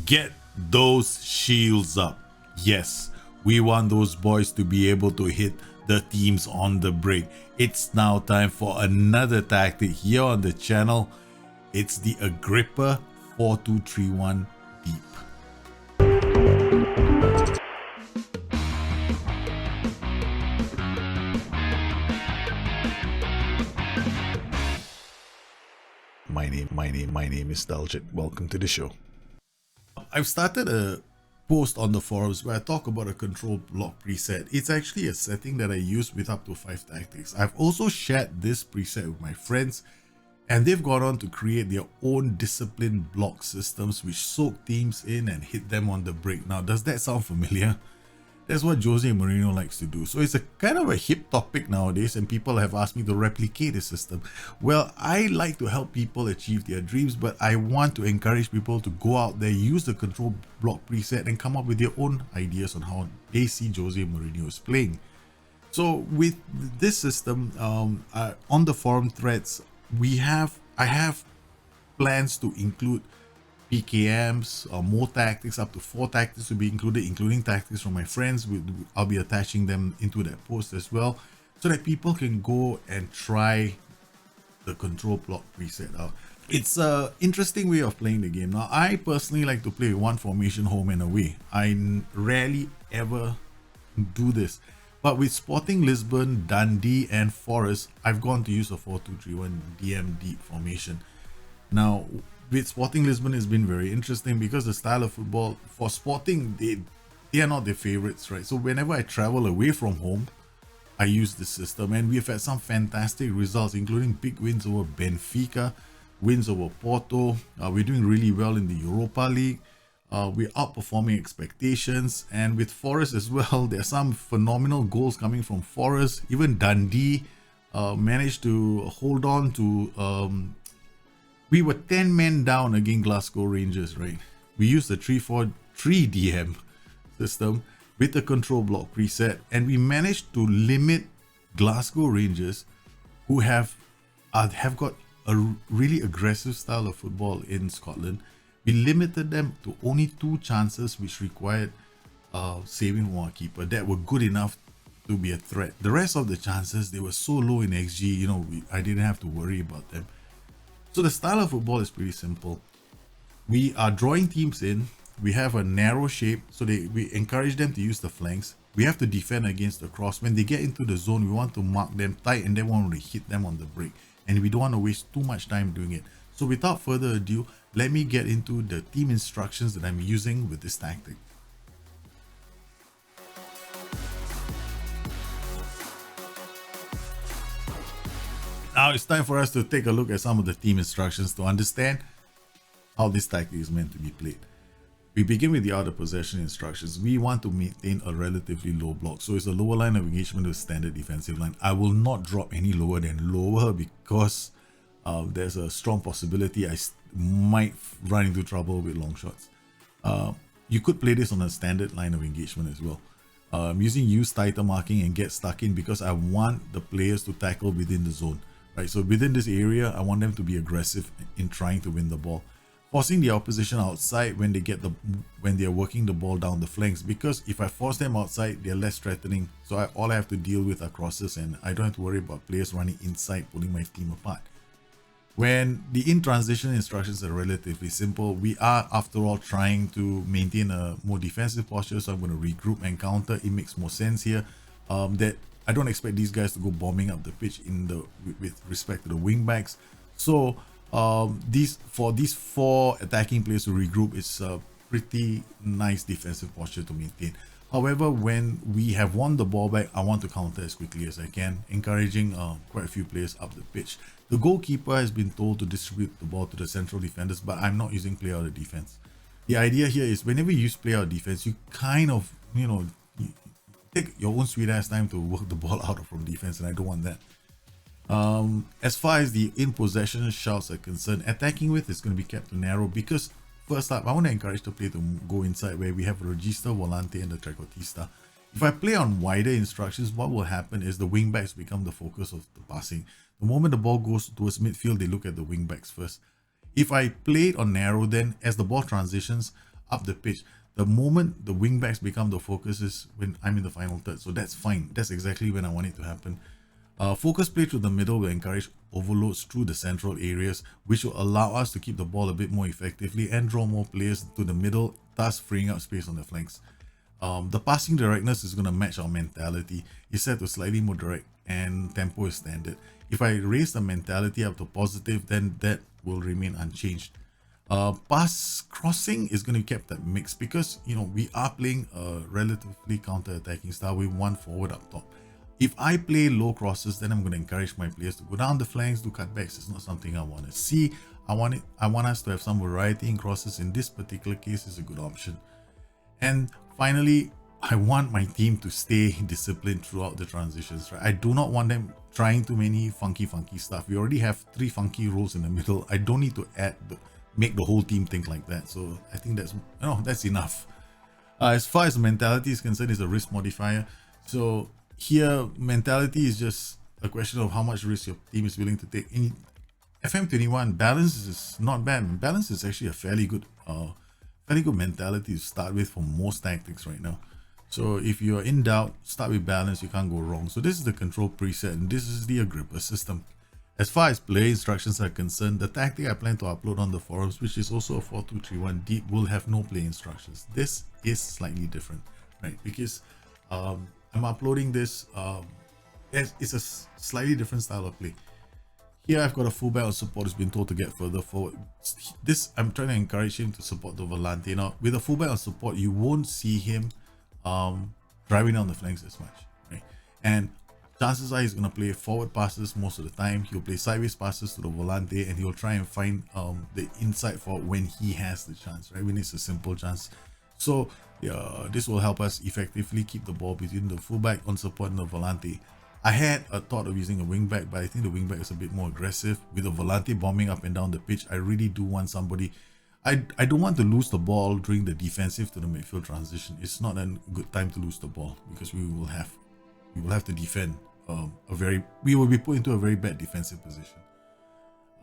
Get those shields up. Yes, we want those boys to be able to hit the teams on the break. It's now time for another tactic here on the channel. It's the Agrippa 4231 deep. My name is Daljit. Welcome to the show. I've started a post on the forums where I talk about a control block preset. It's actually a setting that I use with up to 5 tactics. I've also shared this preset with my friends, and they've gone on to create their own disciplined block systems which soak teams in and hit them on the break. Now, does that sound familiar? That's what Jose Mourinho likes to do. So it's a kind of a hip topic nowadays, and people have asked me to replicate this system. Well, I like to help people achieve their dreams, but I want to encourage people to go out there, use the control block preset, and come up with their own ideas on how they see Jose Mourinho is playing. So with this system, on the forum threads, I have plans to include PKMs or more tactics. Up to 4 tactics to be included, including tactics from my friends. I'll be attaching them into that post as well, so that people can go and try the control block preset out. It's an interesting way of playing the game. Now, I personally like to play one formation, home and away. I rarely ever do this, but with Sporting Lisbon, Dundee and Forest, I've gone to use a 4-2-3-1 DM deep formation. Now, with Sporting Lisbon, it's been very interesting because the style of football for Sporting, they are not their favorites, right? So whenever I travel away from home, I use this system, and we've had some fantastic results, including big wins over Benfica, wins over Porto. We're doing really well in the Europa League. We're outperforming expectations, and with Forest as well, there's some phenomenal goals coming from Forest. Even Dundee managed to hold on to we were 10 men down against Glasgow Rangers, right? We used the 3-4-3 DM system with the control block preset, and we managed to limit Glasgow Rangers, who have got a really aggressive style of football in Scotland. We limited them to only 2 chances which required saving from our keeper that were good enough to be a threat. The rest of the chances, they were so low in XG, I didn't have to worry about them. So the style of football is pretty simple. We are drawing teams in. We have a narrow shape, so we encourage them to use the flanks. We have to defend against the cross. When they get into the zone, we want to mark them tight and then want to hit them on the break. And we don't want to waste too much time doing it. So without further ado, let me get into the team instructions that I'm using with this tactic. Now it's time for us to take a look at some of the team instructions to understand how this tactic is meant to be played. We begin with the out of possession instructions. We want to maintain a relatively low block, so it's a lower line of engagement with standard defensive line. I will not drop any lower than lower because there's a strong possibility I might run into trouble with long shots. You could play this on a standard line of engagement as well. I'm using use tighter marking and get stuck in because I want the players to tackle within the zone. Right, so within this area, I want them to be aggressive in trying to win the ball, forcing the opposition outside when they're working the ball down the flanks. Because if I force them outside, they're less threatening. So all I have to deal with are crosses, and I don't have to worry about players running inside, pulling my team apart. When the in transition instructions are relatively simple, we are after all trying to maintain a more defensive posture. So I'm going to regroup and counter. It makes more sense here. That I don't expect these guys to go bombing up the pitch with respect to the wing backs. So these 4 attacking players to regroup is a pretty nice defensive posture to maintain. However, when we have won the ball back, I want to counter as quickly as I can, encouraging quite a few players up the pitch. The goalkeeper has been told to distribute the ball to the central defenders, but I'm not using play out of defense. The idea here is whenever you use play out defense, you kind of, take your own sweet ass time to work the ball out from defense, and I don't want that. As far as the in possession shouts are concerned, attacking width is going to be kept narrow because first up, I want to encourage the player to go inside where we have Regista, Volante and the Tricotista. If I play on wider instructions, what will happen is the wingbacks become the focus of the passing. The moment the ball goes towards midfield, they look at the wingbacks first. If I play it on narrow, then as the ball transitions, up the pitch. The moment the wing backs become the focus is when I'm in the final third. So that's fine. That's exactly when I want it to happen. Focus play through the middle will encourage overloads through the central areas, which will allow us to keep the ball a bit more effectively and draw more players to the middle, thus freeing up space on the flanks. The passing directness is going to match our mentality. It's set to slightly more direct and tempo is standard. If I raise the mentality up to positive, then that will remain unchanged. Pass crossing is going to be kept at mix because, you know, we are playing a relatively counter-attacking style with one forward up top. If I play low crosses, then I'm going to encourage my players to go down the flanks, do cutbacks. It's not something I want to see. I want us to have some variety in crosses. In this particular case, is a good option. And finally, I want my team to stay disciplined throughout the transitions, right? I do not want them trying too many funky stuff. We already have 3 funky roles in the middle. I don't need to make the whole team think like that. So I think that's enough. As far as mentality is concerned, it's a risk modifier. So here, mentality is just a question of how much risk your team is willing to take. In FM21, balance is not bad. Balance is actually a fairly good mentality to start with for most tactics right now. So if you're in doubt, start with balance. You can't go wrong. So this is the control preset, and this is the Agrippa system. As far as play instructions are concerned, the tactic I plan to upload on the forums, which is also a 4-2-3-1 deep, will have no play instructions. This is slightly different, right? Because I'm uploading this. It's a slightly different style of play. Here I've got a fullback on support who's been told to get further forward. I'm trying to encourage him to support the volante. Now, with a fullback on support, you won't see him driving down the flanks as much, right? And chances are he's going to play forward passes most of the time. He'll play sideways passes to the volante, and he'll try and find the inside forward when he has the chance, right? When it's a simple chance. So this will help us effectively keep the ball between the fullback on support and the volante. I had a thought of using a wingback, but I think the wingback is a bit more aggressive. With the volante bombing up and down the pitch, I really do want somebody. I don't want to lose the ball during the defensive to the midfield transition. It's not a good time to lose the ball because we will have to defend. We will be put into a very bad defensive position.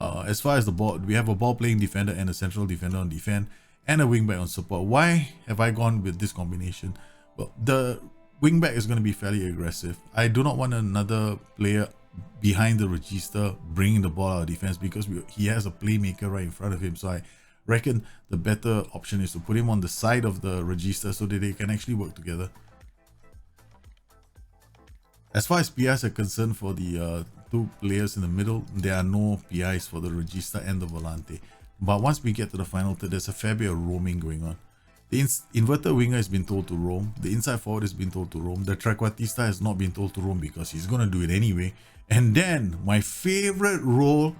As far as the ball, we have a ball playing defender and a central defender on defend, and a wingback on support. Why have I gone with this combination? Well, the wingback is going to be fairly aggressive. I do not want another player behind the register bringing the ball out of defense because he has a playmaker right in front of him. So I reckon the better option is to put him on the side of the register so that they can actually work together. As far as PIs are concerned, for the 2 players in the middle, there are no PIs for the regista and the volante. But once we get to the final third, there's a fair bit of roaming going on. The inverted winger has been told to roam. The inside forward has been told to roam. The trequartista has not been told to roam because he's going to do it anyway. And then my favorite role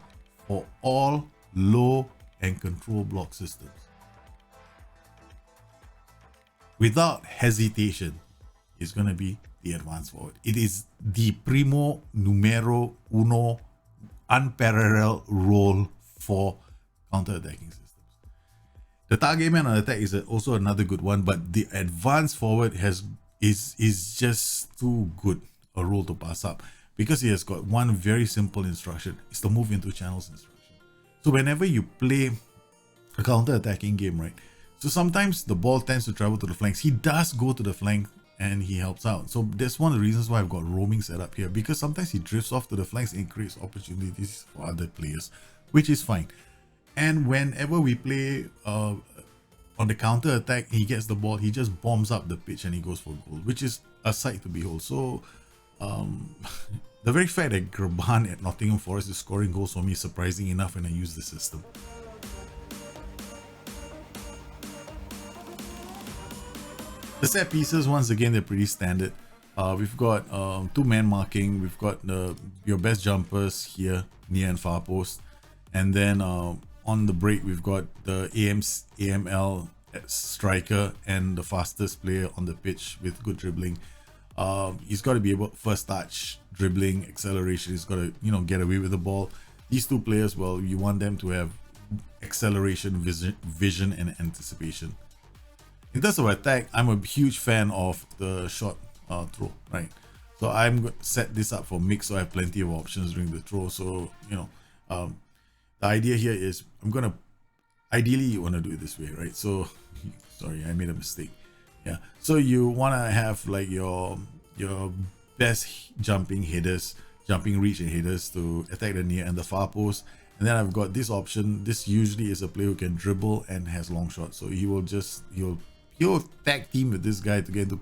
for all low and control block systems. Without hesitation, is going to be the advanced forward. It is the primo numero uno unparalleled role for counter-attacking systems. The target man on attack is also another good one, but the advanced forward is just too good a role to pass up because he has got one very simple instruction. It's the move into channels instruction. So whenever you play a counter-attacking game, right? So sometimes the ball tends to travel to the flanks. He does go to the flank and he helps out. So that's one of the reasons why I've got roaming set up here, because sometimes he drifts off to the flanks and creates opportunities for other players, which is fine. And whenever we play on the counter attack, he gets the ball, he just bombs up the pitch and he goes for goal, which is a sight to behold. So the very fact that Graban at Nottingham Forest is scoring goals for me is surprising enough when I use the system. The set pieces, once again, they're pretty standard. We've got 2-man marking. We've got your best jumpers here, near and far post. And then on the break, we've got the AML striker and the fastest player on the pitch with good dribbling. He's got to be able, first touch, dribbling, acceleration. He's got to, get away with the ball. These 2 players, well, you want them to have acceleration, vision, and anticipation. In terms of attack, I'm a huge fan of the short throw, right? So I'm going to set this up for mix, so I have plenty of options during the throw. So, the idea here is ideally you want to do it this way, right? So sorry, I made a mistake. Yeah, so you want to have like your best jumping headers, jumping reach and headers to attack the near and the far post. And then I've got this option. This usually is a player who can dribble and has long shots, so he'll tag team with this guy to get into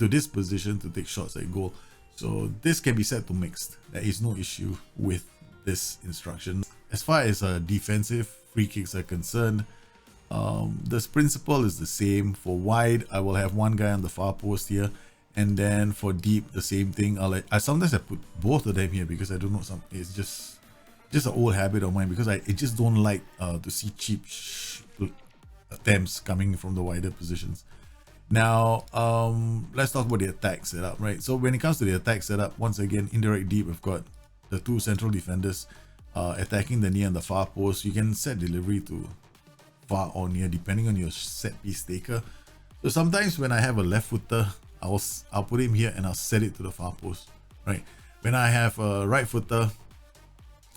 this position to take shots at goal. So this can be set to mixed. There is no issue with this instruction. As far as defensive free kicks are concerned, this principle is the same. For wide, I will have one guy on the far post here, and then for deep, the same thing. I sometimes I put both of them here because I don't know, it's just an old habit of mine, because I just don't like to see cheap attempts coming from the wider positions. Now let's talk about the attack setup, right? So when it comes to the attack setup, once again, indirect deep, we've got the two central defenders attacking the near and the far post. You can set delivery to far or near depending on your set piece taker. So sometimes when I have a left footer, I'll put him here and I'll set it to the far post, right? When I have a right footer,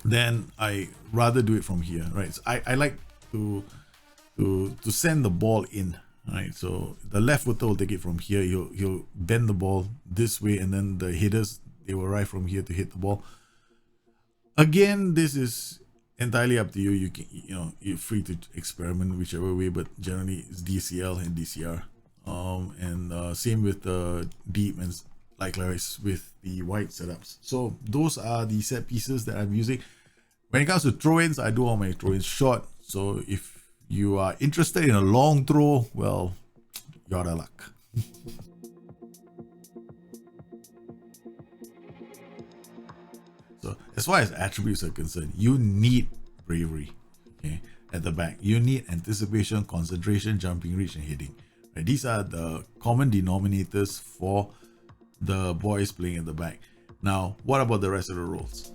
then I rather do it from here, right? So I like to send the ball in, right? So the left footer will take it from here. He'll bend the ball this way, and then the headers, they will arrive from here to hit the ball. Again, this is entirely up to you. You can, you're free to experiment whichever way, but generally it's DCL and DCR. And same with the deep, and likewise with the wide setups. So those are the set pieces that I'm using. When it comes to throw-ins, I do all my throw-ins short. So if you are interested in a long throw, well, you're out of luck. So as far as attributes are concerned, you need bravery, okay, at the back. You need anticipation, concentration, jumping reach, and heading. Right? These are the common denominators for the boys playing at the back. Now, what about the rest of the roles?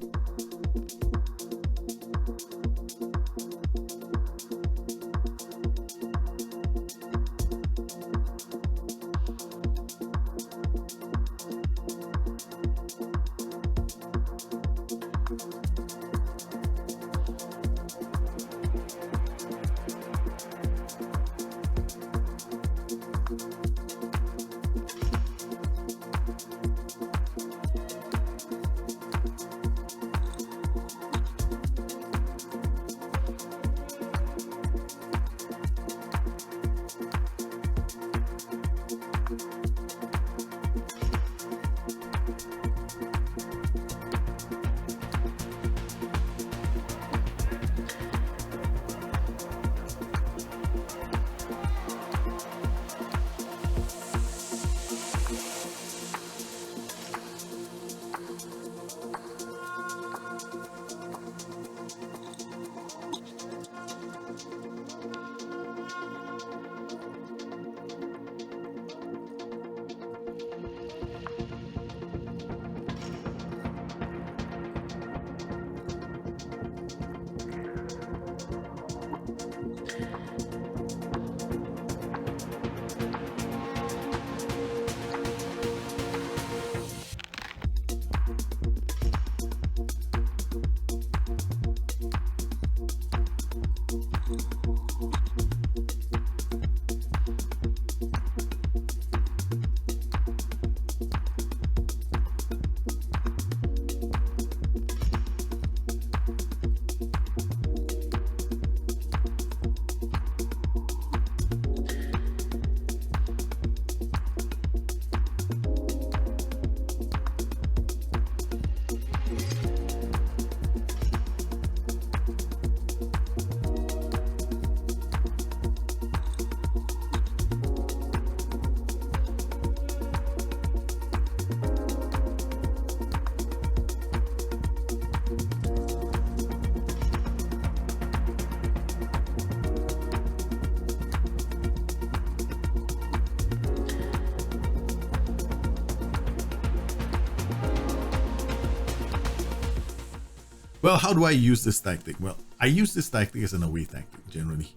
Well, how do I use this tactic? Well, I use this tactic as an away tactic generally.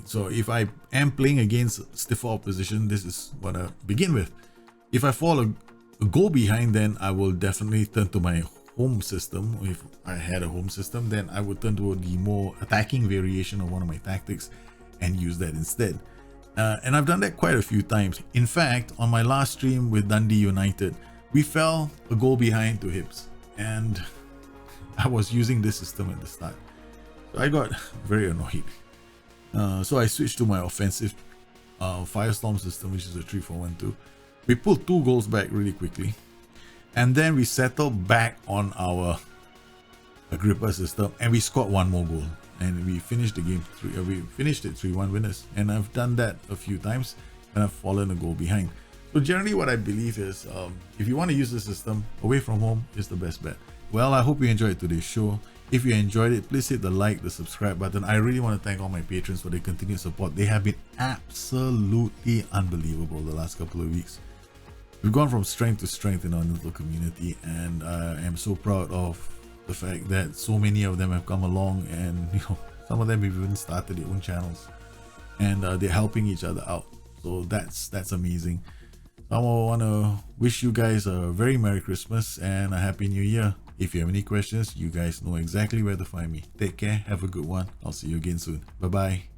So if I am playing against stiffer opposition, this is what I begin with. If I fall a goal behind, then I will definitely turn to my home system. If I had a home system, then I would turn to the more attacking variation of one of my tactics. and use that instead. And I've done that quite a few times. In fact, on my last stream with Dundee United, we fell a goal behind to Hibs, and I was using this system at the start. So I got very annoyed. So I switched to my offensive Firestorm system, which is a 3-4-1-2. We pulled 2 goals back really quickly, and then we settled back on our Agrippa system, and we scored 1 more goal, and we finished the game. We finished it 3-1 winners, and I've done that a few times, and I've fallen a goal behind. So generally, what I believe is, if you want to use the system, away from home is the best bet. Well, I hope you enjoyed today's show. If you enjoyed it, please hit the like, the subscribe button. I really want to thank all my patrons for their continued support. They have been absolutely unbelievable the last couple of weeks. We've gone from strength to strength in our little community, and I am so proud of the fact that so many of them have come along, and some of them have even started their own channels, and they're helping each other out. So that's amazing. I want to wish you guys a very Merry Christmas and a Happy New Year. If you have any questions, you guys know exactly where to find me. Take care, have a good one. I'll see you again soon. Bye bye.